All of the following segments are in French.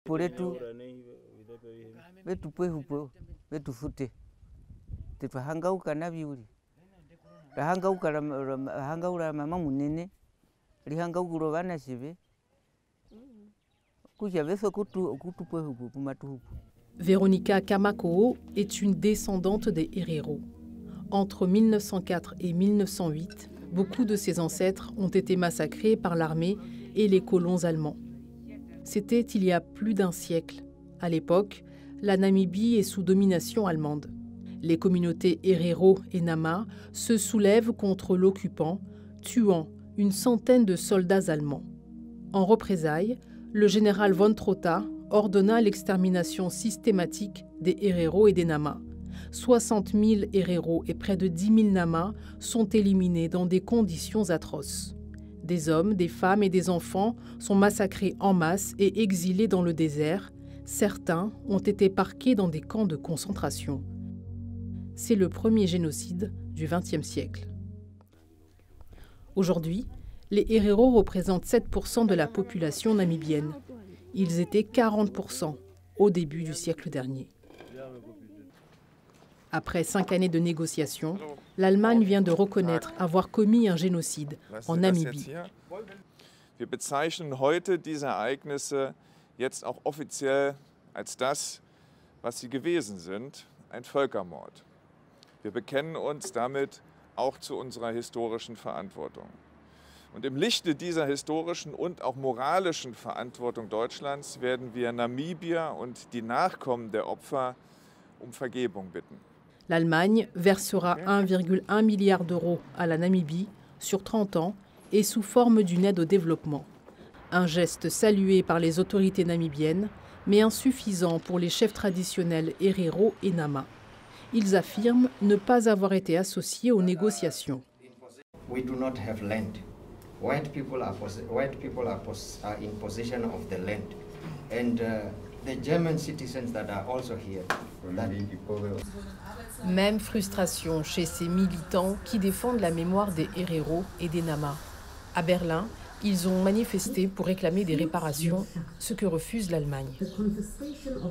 Poretu betupwe hupo betufute tetwahangauka nabyuli hangaula mama munene lihangaukuro bana shibe kuja beso kutupwe hupo kumatuhupo. Véronica Kamakoo est une descendante des Herero. Entre 1904 et 1908, beaucoup de ses ancêtres ont été massacrés par l'armée et les colons allemands. C'était il y a plus d'un siècle. À l'époque, la Namibie est sous domination allemande. Les communautés Herero et Nama se soulèvent contre l'occupant, tuant une centaine de soldats allemands. En représailles, le général von Trotha ordonna l'extermination systématique des Herero et des Nama. 60 000 Herero et près de 10 000 Nama sont éliminés dans des conditions atroces. Des hommes, des femmes et des enfants sont massacrés en masse et exilés dans le désert. Certains ont été parqués dans des camps de concentration. C'est le premier génocide du XXe siècle. Aujourd'hui, les Herero représentent 7% de la population namibienne. Ils étaient 40% au début du siècle dernier. Après 5 années de négociations, l'Allemagne vient de reconnaître avoir commis un génocide en Namibie. Wir bezeichnen heute diese Ereignisse jetzt auch offiziell als das, was sie gewesen sind, ein Völkermord. Wir bekennen uns damit auch zu unserer historischen Verantwortung. Und im Lichte dieser historischen und auch moralischen Verantwortung Deutschlands werden wir Namibier und die Nachkommen der Opfer um Vergebung bitten. L'Allemagne versera 1,1 milliard d'euros à la Namibie sur 30 ans et sous forme d'une aide au développement. Un geste salué par les autorités namibiennes, mais insuffisant pour les chefs traditionnels Herero et Nama. Ils affirment ne pas avoir été associés aux négociations. We do not have land. White people are in possession of the land, and the German citizens that are also here. Même frustration chez ces militants qui défendent la mémoire des Herero et des Nama. À Berlin, ils ont manifesté pour réclamer des réparations, ce que refuse l'Allemagne.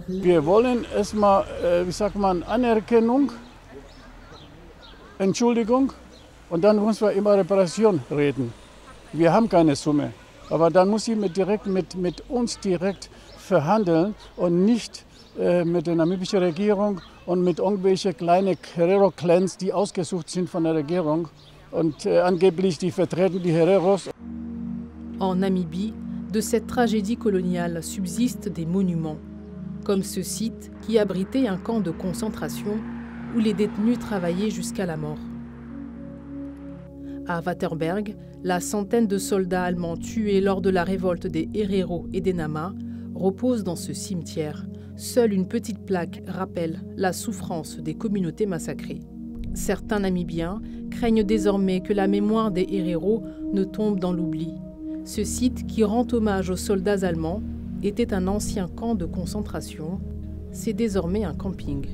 Wir wollen erstmal, wie sagt man, Anerkennung, Entschuldigung, und dann müssen wir über Reparation reden. Wir haben keine Summe, aber dann muss sie mit uns direkt verhandeln und nicht mit der namibischen Regierung und mit irgendwelchen kleinen Herero-Clans, die ausgesucht sind von der Regierung und angeblich die vertreten die Hereros. En Namibie, de cette tragédie coloniale subsistent des monuments, comme ce site qui abritait un camp de concentration où les détenus travaillaient jusqu'à la mort. À Waterberg, la centaine de soldats allemands tués lors de la révolte des Herero et des Nama repose dans ce cimetière. Seule une petite plaque rappelle la souffrance des communautés massacrées. Certains Namibiens craignent désormais que la mémoire des Herero ne tombe dans l'oubli. Ce site, qui rend hommage aux soldats allemands, était un ancien camp de concentration. C'est désormais un camping.